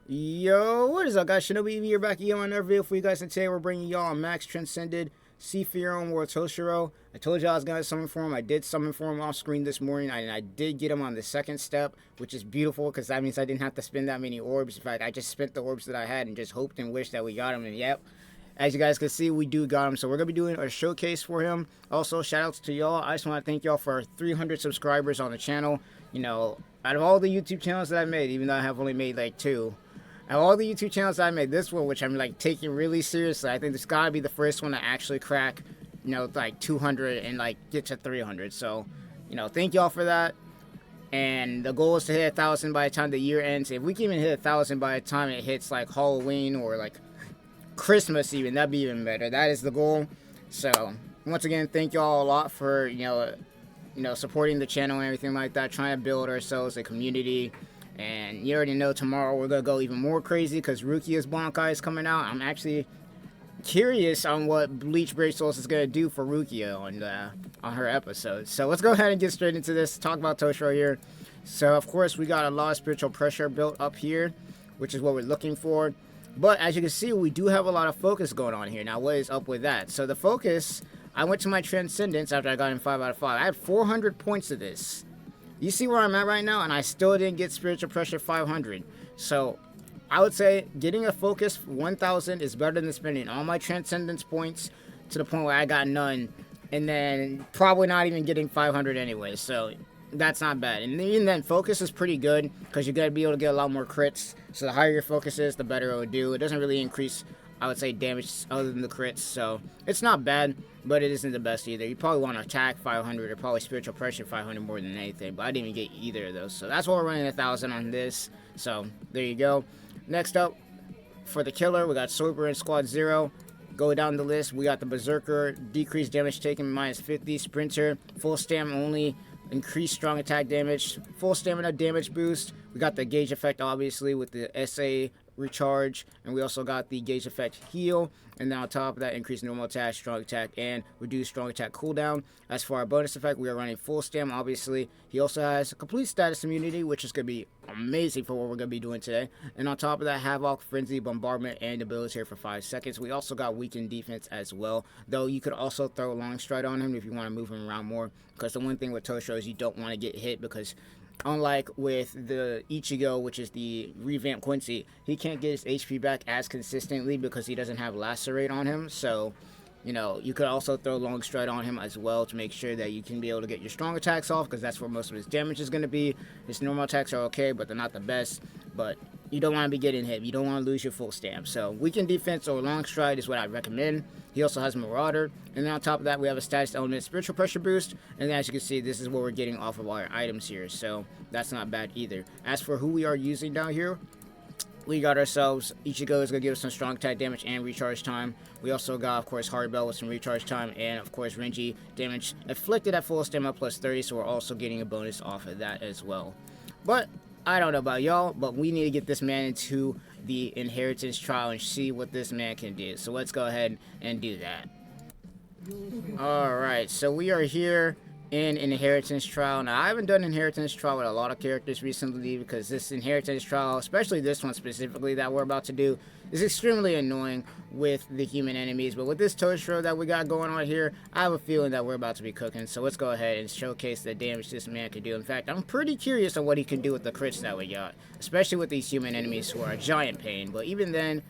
Yo, what is up, guys? ShinobiEevee here, back again on another video for you guys, and today we're bringing y'all a Max Transcended Safwy I'm Toshiro. I told you I was going to summon for him. I did summon for him off screen this morning, and I did get him on the second step, which is beautiful because that means I didn't have to spend that many orbs. In fact, I just spent the orbs that I had and just hoped and wished that we got him, and yep. As you guys can see, we do got him. So we're going to be doing a showcase for him. Also, shout outs to y'all. I just want to thank y'all for 300 subscribers on the channel. You know, out of all the YouTube channels that I made, even though I have only made like 2, out of all the YouTube channels I made, this one, which I'm like taking really seriously, I think this gotta be the first one to actually crack, you know, like 200 and like get to 300. So, you know, thank y'all for that. And the goal is to hit 1,000 by the time the year ends. If we can even hit 1,000 by the time it hits like Halloween or like Christmas, even, that'd be even better. That is the goal. So, once again, thank y'all a lot for you know, supporting the channel and everything like that. Trying to build ourselves a community. And you already know tomorrow we're going to go even more crazy because Rukia's Bankai is coming out. I'm actually curious on what Bleach Brave Souls is going to do for Rukia on her episode. So let's go ahead and get straight into this. Talk about Toshiro here. So of course we got a lot of spiritual pressure built up here, which is what we're looking for. But as you can see, we do have a lot of focus going on here. Now what is up with that? So the focus, I went to my Transcendence after I got in 5 out of 5. I had 400 points of this. You see where I'm at right now, and I still didn't get spiritual pressure 500. So I would say getting a focus 1000 is better than spending all my transcendence points to the point where I got none, and then probably not even getting 500 anyway. So that's not bad. And even then, focus is pretty good because you're going to be able to get a lot more crits. So the higher your focus is, the better it will do. It doesn't really increase, I would say, damage other than the crits. So it's not bad, but it isn't the best either. You probably want to attack 500 or probably spiritual pressure 500 more than anything. But I didn't even get either of those. So that's why we're running 1,000 on this. So there you go. Next up, for the killer, we got Sober in Squad 0. Go down the list. We got the Berserker, decreased damage taken minus 50. Sprinter, full stam only. Increased strong attack damage, full stamina damage boost. We got the gauge effect obviously with the SA recharge, and we also got the gauge effect heal, and then on top of that, increased normal attack, strong attack, and reduced strong attack cooldown. As for our bonus effect, we are running full stam obviously. He also has complete status immunity, which is going to be amazing for what we're going to be doing today. And on top of that, Havoc, Frenzy, Bombardment, and Debilitator for 5 seconds. We also got weakened defense as well, though you could also throw Long Stride on him if you want to move him around more, because the one thing with Toshiro is you don't want to get hit, because unlike with the Ichigo, which is the revamped Quincy, he can't get his HP back as consistently because he doesn't have Lacerate on him. So, you know, you could also throw Long Stride on him as well to make sure that you can be able to get your strong attacks off, because that's where most of his damage is going to be. His normal attacks are okay, but they're not the best. But you don't want to be getting hit. You don't want to lose your full stamp. So weakened defense or Long Stride is what I recommend. He also has Marauder. And then on top of that, we have a status element spiritual pressure boost. And then as you can see, this is what we're getting off of our items here. So that's not bad either. As for who we are using down here, we got ourselves Ichigo is going to give us some strong attack damage and recharge time. We also got, of course, Hard Bell with some recharge time. And, of course, Renji damage inflicted at full stamina plus 30. So we're also getting a bonus off of that as well. But I don't know about y'all, but we need to get this man into the inheritance trial and see what this man can do. So let's go ahead and do that. Alright, so we are here in inheritance trial. Now, I haven't done inheritance trial with a lot of characters recently because this inheritance trial, especially this one specifically that we're about to do, is extremely annoying with the human enemies. But with this Toshiro that we got going on here, I have a feeling that we're about to be cooking. So let's go ahead and showcase the damage this man can do. In fact, I'm pretty curious on what he can do with the crits that we got, especially with these human enemies who are a giant pain. But even then,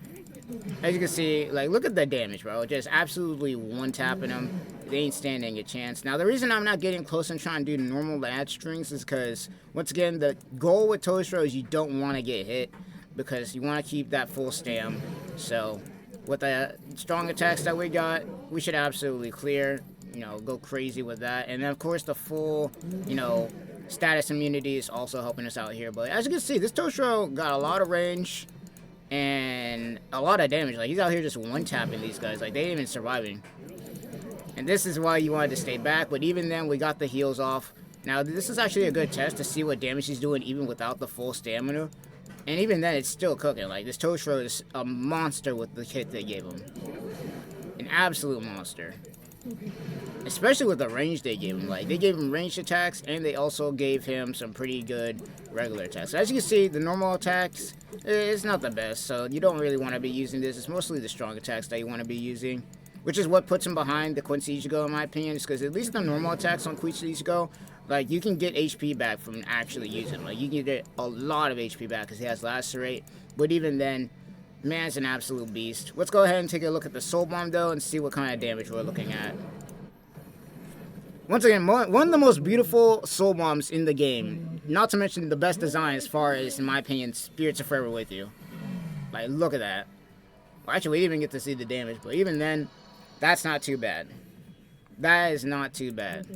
as you can see, like, look at the damage, bro. Just absolutely one-tapping them. They ain't standing a chance. Now, the reason I'm not getting close and trying to do normal ad strings is because, once again, the goal with Toshiro is you don't want to get hit, because you want to keep that full stam. So, with the strong attacks that we got, we should absolutely clear, you know, go crazy with that. And then, of course, the full, you know, status immunity is also helping us out here. But as you can see, this Toshiro got a lot of range and a lot of damage. Like, he's out here just one-tapping these guys. Like, they ain't even surviving. And this is why you wanted to stay back. But even then, we got the heals off. Now, this is actually a good test to see what damage he's doing even without the full stamina. And even then, it's still cooking. Like, this Toshiro is a monster with the hit they gave him. An absolute monster. Especially with the range they gave him. Like, they gave him ranged attacks, and they also gave him some pretty good regular attacks. So as you can see, the normal attacks, it's not the best. So you don't really want to be using this. It's mostly the strong attacks that you want to be using, which is what puts him behind the Quincy Ichigo, in my opinion. Is because at least the normal attacks on Quincy Ichigo, like, you can get HP back from actually using them. Like, you can get a lot of HP back because he has Lacerate. But even then, man's an absolute beast. Let's go ahead and take a look at the Soul Bomb, though, and see what kind of damage we're looking at. Once again, one of the most beautiful Soul Bombs in the game. Not to mention the best design as far as, in my opinion, Spirits are Forever With You. Like, look at that. Well, actually, we didn't even get to see the damage, but even then, that's not too bad. That is not too bad.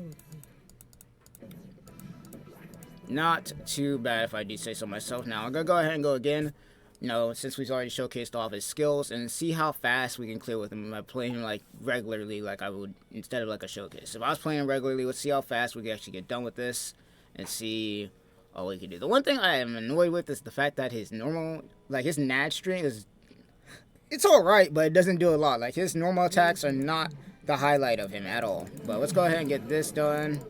Not too bad, if I do say so myself. Now, I'm going to go ahead and go again. You know, since we've already showcased all of his skills, and see how fast we can clear with him by playing him, like, regularly, like I would, instead of, like, a showcase. If I was playing him regularly, let's see how fast we can actually get done with this, and see all we can do. The one thing I am annoyed with is the fact that his normal, like, his Nad string is, it's alright, but it doesn't do a lot. Like, his normal attacks are not the highlight of him at all. But let's go ahead and get this done.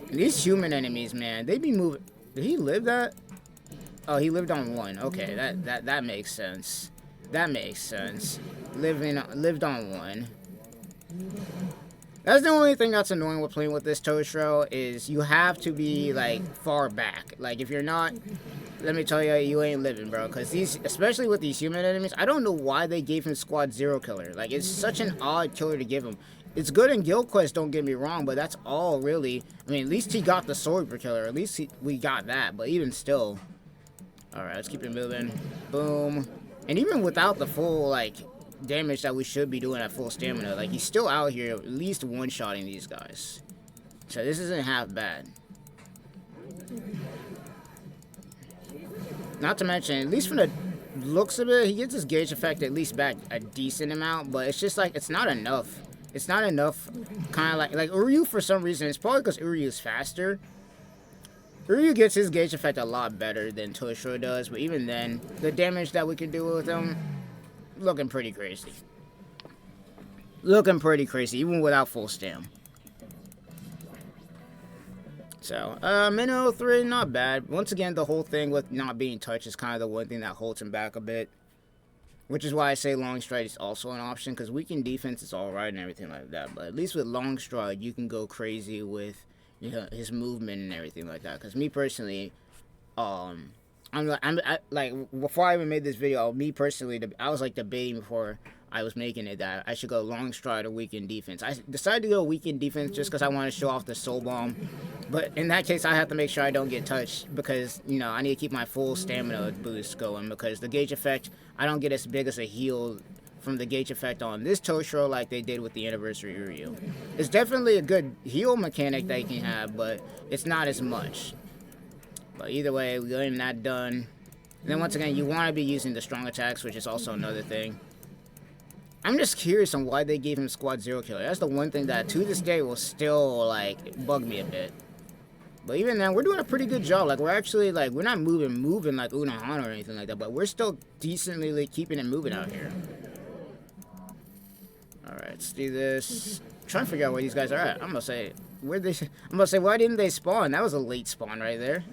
And these human enemies, man, they be moving. Did he live that? Oh, he lived on 1. Okay, that makes sense. That makes sense. Lived on 1. That's the only thing that's annoying with playing with this Toshiro, is you have to be, like, far back. Like, if you're not, let me tell you, you ain't living, bro. Because these, especially with these human enemies, I don't know why they gave him Squad 0 killer. Like, it's such an odd killer to give him. It's good in Guild Quest, don't get me wrong, but that's all really. I mean, at least he got the Soul Reaper killer. At least we got that, but even still. Alright, let's keep it moving. Boom. And even without the full, like, damage that we should be doing at full stamina, like, he's still out here at least one-shotting these guys. So this isn't half bad. Not to mention, at least from the looks of it, he gets his gauge effect at least back a decent amount, but it's just like, it's not enough. It's not enough, kind of like Uryu, for some reason, it's probably because Uryu is faster. Uryu gets his gauge effect a lot better than Toshiro does, but even then, the damage that we can do with him, looking pretty crazy. Looking pretty crazy, even without full stam. So, Minnow 3, not bad. Once again, the whole thing with not being touched is kind of the one thing that holds him back a bit. Which is why I say Long Stride is also an option, because weakened defense is alright and everything like that. But at least with Long Stride, you can go crazy with, you know, his movement and everything like that. Because me personally, like, before I even made this video, me personally, I was like debating before I was making it that I should go Long Stride or weakened defense. I decided to go weakened defense just because I want to show off the Soul Bomb. But in that case, I have to make sure I don't get touched because, you know, I need to keep my full stamina boost going because the gauge effect, I don't get as big as a heal from the gauge effect on this Toshiro like they did with the Anniversary Uryu. It's definitely a good heal mechanic that you can have, but it's not as much. But either way, we're getting that done. And then once again, you want to be using the strong attacks, which is also another thing. I'm just curious on why they gave him Squad 0 killer. That's the one thing that to this day will still, like, bug me a bit. But even then, we're doing a pretty good job. Like, we're actually, like, we're not moving like Unohana or anything like that, but we're still decently, like, keeping it moving out here. Alright, let's do this. I'm trying to figure out where these guys are at. I'm gonna say, why didn't they spawn? That was a late spawn right there.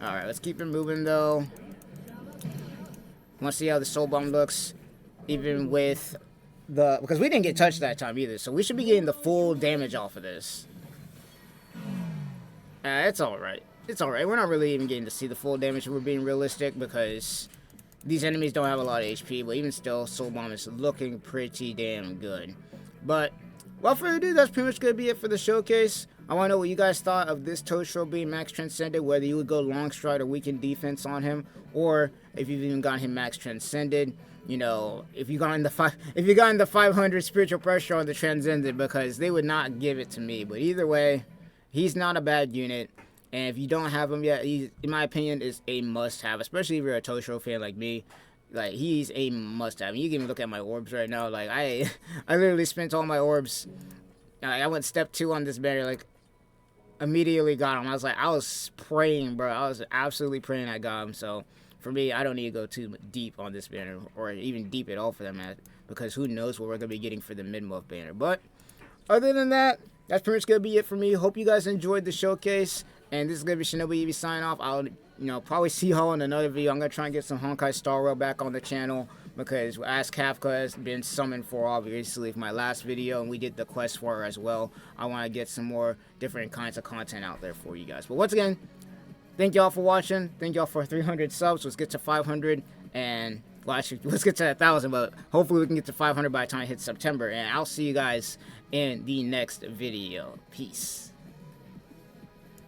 Alright, let's keep it moving, though. Want to see how the Soul Bomb looks. Even with the... Because we didn't get touched that time either, so we should be getting the full damage off of this. It's alright. It's alright. We're not really even getting to see the full damage if we're being realistic, because these enemies don't have a lot of HP, but even still, Soul Bomb is looking pretty damn good. But, without further ado, that's pretty much going to be it for the showcase. I want to know what you guys thought of this Toshiro being max transcended, whether you would go Long Stride or weakened defense on him, or if you've even got him max transcended. You know, if you got in the 500 spiritual pressure on the transcended, because they would not give it to me. But either way, he's not a bad unit, and if you don't have him yet, he, in my opinion, is a must-have. Especially if you're a Toshiro fan like me, like he's a must-have. You can even look at my orbs right now. Like I literally spent all my orbs. Like, I went step 2 on this banner. Like immediately got him. I was praying, bro. I was absolutely praying I got him. So for me, I don't need to go too deep on this banner, or even deep at all for that matter, because who knows what we're gonna be getting for the mid-month banner. But other than that, that's pretty much gonna be it for me. Hope you guys enjoyed the showcase, and this is gonna be ShinobiEevee sign off. I'll probably see y'all in another video. I'm gonna try and get some Honkai Star Rail back on the channel, because Ask Kafka has been summoned for obviously my last video, and we did the quest for her as well. I want to get some more different kinds of content out there for you guys. But once again, thank y'all for watching. Thank y'all for 300 subs. Let's get to 500, and well, actually, let's get to 1,000, but hopefully we can get to 500 by the time it hits September, and I'll see you guys in the next video. Peace.